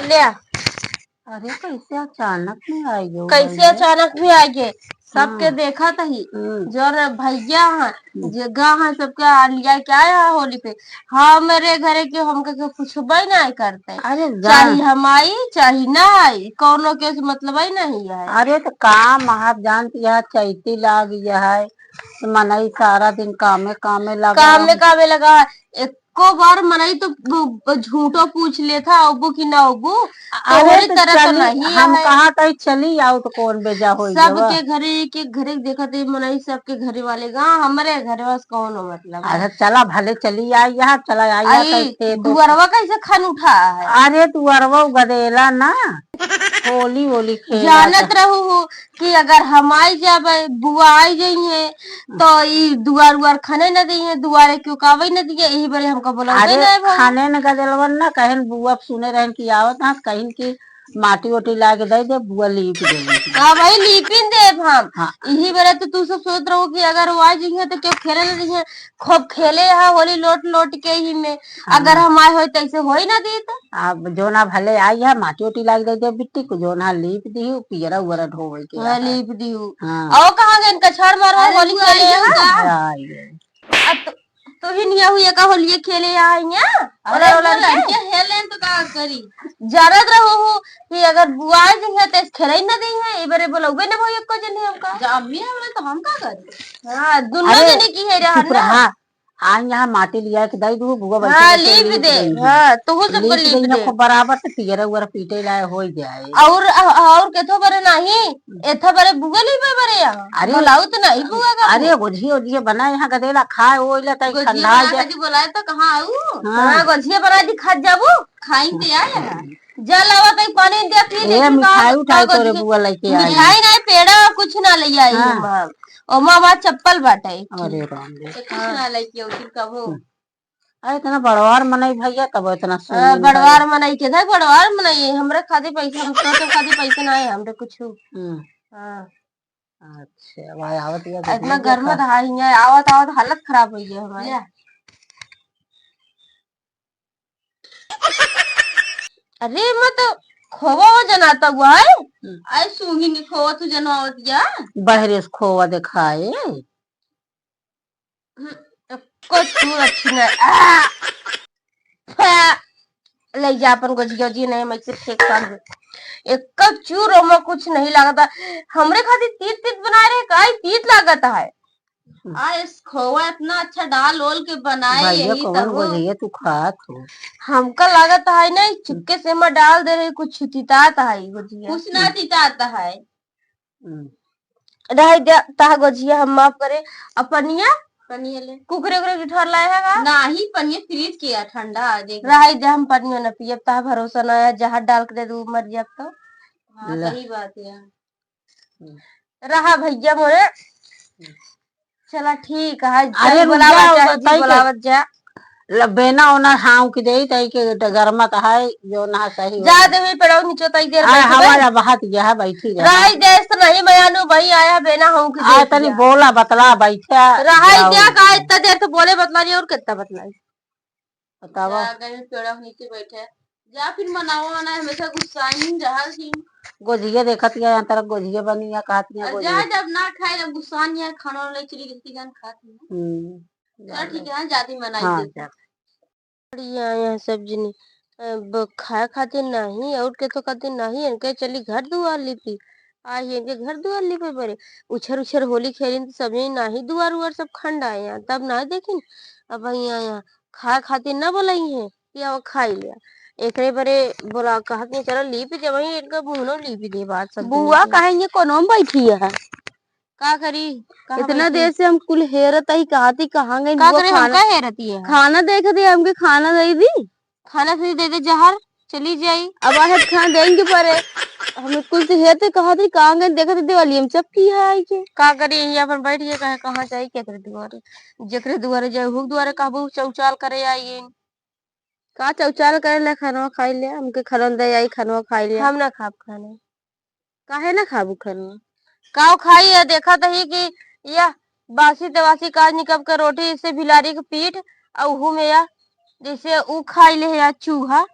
ले आ। अरे कैसे अचानक में आई हो कैसे अचानक भी आ गए? सबके देखा तही जो भैया है जगह है सबके लिया क्या है होली पे। हाँ मेरे घरे के हमके कुछ नहीं करते। अरे चाहे हम आई चाहे ना आई कौनो के मतलब ही नहीं है। अरे तो काम आप जानती है चैती लाग गया है तो मनई सारा दिन कामे कामे लगा है। एको बार मनई तो झूठो पूछ ले था अबू की ना अबू अरे तो तरह तो नहीं हम है। कहा कहीं चली आओ तो कौन बेजा हो सबके घरे देखा थे मनई सबके घरे वाले गाँव हमारे घरे वास कौन हो मतलब। अरे चला भले चली आई यहाँ चला आई दुअरवा कैसे खन उठा है? अरे तू अरवा गदेला ना होली होली जानत रहू कि अगर हम आई जब बुआ आई गई है तो ये दुआर उआर खाने न दी है दुआरे क्यों कावे न दिए यही बारे हमको बोला। अरे खाने न गदेलवन ना कहन बुआ सुने रहन की आवत ना कहीं की माटी ओटी ला के दे बुआ लीप दे। हाँ भाई लीपिन दे हम यही बारे तो तू सब सोच रहो कि अगर वो आ जाइए तो क्यों खेले न दी है खूब खेले है होली लोट लोट के ही में। अगर हम आए हो तो ऐसे हो ही ना दी तो अब जो ना भले आई है माटी ओटी लाग दे बिट्टी को जो ना लीप दी पियरा उरा ढोवे के लीप दी और कहाँ गए इनका छाड़ मारो होली खेले तो ही नहीं हुई का होली खेले आई लड़के हेले तो का करी जानत रहो कि अगर बुआ जी है तो खेले ही ना दी है इबरे बोलबे ना भई एको जन हमका जब भी हमले तो हम का करी। हां दुनिया जने की है रहना हाँ यहाँ माटी लिया के दई दू बुआ हाँ लीप दे। हाँ तो वो सब लीप दे बराबर से पियरा उरा पीटे लाए हो जाए और केथो बरे नहीं एथा बरे बुआ लीपे बरे यहाँ अरे बुलाऊ तो नहीं बुआ का अरे गोझिया ओझिया बना यहाँ गदेला खाए ओइला तई ठंडा जा बोलाए तो कहां आऊ। हां गोझिया बना दी खा जाबू खाई ते आया जल आवा तई पानी दे पी दे मिठाई उठाई तोरे बुआ लेके आई मिठाई नहीं पेड़ा कुछ ना ले आई हम ओ मामा चप्पल बाटे। अरे राम रे कुछ ना लेके उठिन कबो अरे इतना बड़वार मनई भैया तब इतना बड़वार मनई के था बड़वार मनई हमरे खादी पैसा हम तो खादी पैसा ना है हमरे कुछ। हां अच्छा भाई आवत या इतना गर्म था है आवत आवत हालत खराब हो गई हमारी। अरे मत खोवा जनाता हुआ है आई सूंगी ने खोवा तू जनावत या बहरे से खोवा दिखाए कुछ अच्छी ना ले जा अपन गोजिया जी नहीं मैं से फेंक कर एक चूर में कुछ नहीं लगता हमरे खातिर तीत तीत बना रहे काई तीत लागत है। इस खोवा इतना अच्छा डाल ओल के बनाए यही तब गोजिया तू खात हो हमका लागत है नहीं चुपके से मैं डाल दे रही कुछ तिताता है गोजिया कुछ ना तिताता है रह ता गोजिया हम माफ करे अपनिया पनिया ले कुकरे उकरे ठहर लाए है ना ही पनिया फ्रीज किया ठंडा आ जाएगा रह दे हम पनिया न पियब ता भरोसा ना है जहां डाल के दे दू मर जाब तो। हां सही बात है रहा भैया मोरे चला ठीक है अरे बुलावत जा बेना ओना हाउ की देई तई के गरमत है जो ना सही जा देवी पेड़ो नीचे तई देर हमारा बात यह है बैठी राई देश तो नहीं मयानु भाई आया बेना हाउ की आ तनी बोला बतला बैठा राई क्या का इतना देर तो बोले बतला रही और कितना बतलाई बताओ पेड़ो नीचे बैठे जा फिर मनाओ ना हमेशा गुस्सा ही रहल थी गोजिया देखत या यहां तरफ गोजिया बनी या कहती है जा जब ना खाए जब गुस्सा नहीं है खाना ले चली गई जान खाती है ठीक है जाती मनाई दे बढ़िया यहाँ सब्जी नहीं खाए खातिर नहीं और के तो खातिर नहीं इनके चली घर दुआर लिपी आई इनके घर दुआर लिपे पड़े उछर उछर होली खेली तो सब्जी नहीं दुआर उआर सब खंड आए यहाँ तब ना देखी अब यहाँ खाए खातिर ना बोलाई है या वो खाई लिया एक बरे बोला कहा कि चलो लीप जब वही इनका मुहनो लीप दे बात सब बुआ कहेंगे कोनो बैठी है का करी इतना देर से हम कुल हेरत ही कहा थी कहाँ गई खाना हेरती है खाना देख दी हमके खाना दे दी खाना फिर दे दे जहर चली जाई अब आज खाना देंगे पर हमें कुल से हेरते कहा थी कहाँ गए देखा थी दिवाली हम सब की है आई के का करी यहाँ पर बैठ के कहे कहाँ जाई केकरे दुआरे जेकरे दुआरे जाए हुक दुआरे कहबू चौचाल करे आई का चौचाल करे ले खाना खाई ले हमके खाना दे आई खाना खाई ले हम ना खाब खाना काहे ना खाबू खाना काव खाई है देखा तो ही कि यह बासी तवासी काज निकब कर रोटी से भिलारी के पीठ और में या जैसे ऊ खाई ले या चूहा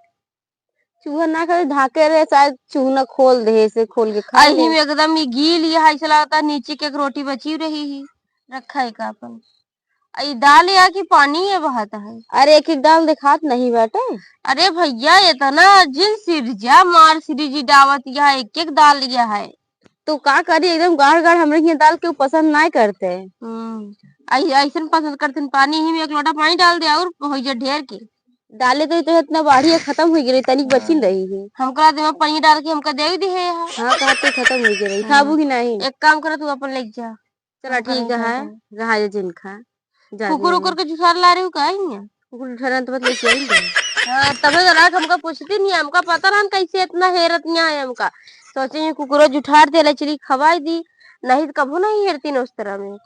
चूहा ना करे ढाके रहे, शायद चूहा खोल दे से खोल के खा ले। में एकदम ये गील है, ऐसा लगता नीचे की एक रोटी बची रही है, रखा है का अपन। ये दाल या कि पानी है बहाता है। अरे एक एक दाल दिखात नहीं बेटे। अरे भैया ये तो ना जिन सिरजा मार सिरजी दावत यह एक एक दाल लिया है। तो का करी एकदम गाढ़ गाढ़ हमरे यहाँ दाल के पसंद नहीं करते। ऐसा पसंद करते पानी ही में एक लोटा पानी डाल दिया और हो जा ढेर के डाले तो इतना बढ़िया खत्म हो गई, तनिक बची रही है। हमका दे पानी डाल के हमका दे दी है। हाँ कहते खत्म हो गई, खाबू की नहीं। एक काम करो तू अपन ले जा। चला ठीक है, रहा जिन खा कुकुर उकुर के जुठार ला रही हूँ का कुकुर जुठार तो मतलब तबे रात हमका पूछती नहीं, हमका पता रहा कैसे इतना हेरत नहीं है। हमका सोचे कुकुर जुठार दे चली खवाई दी, नहीं तो कभू नहीं हेरती न उस तरह में।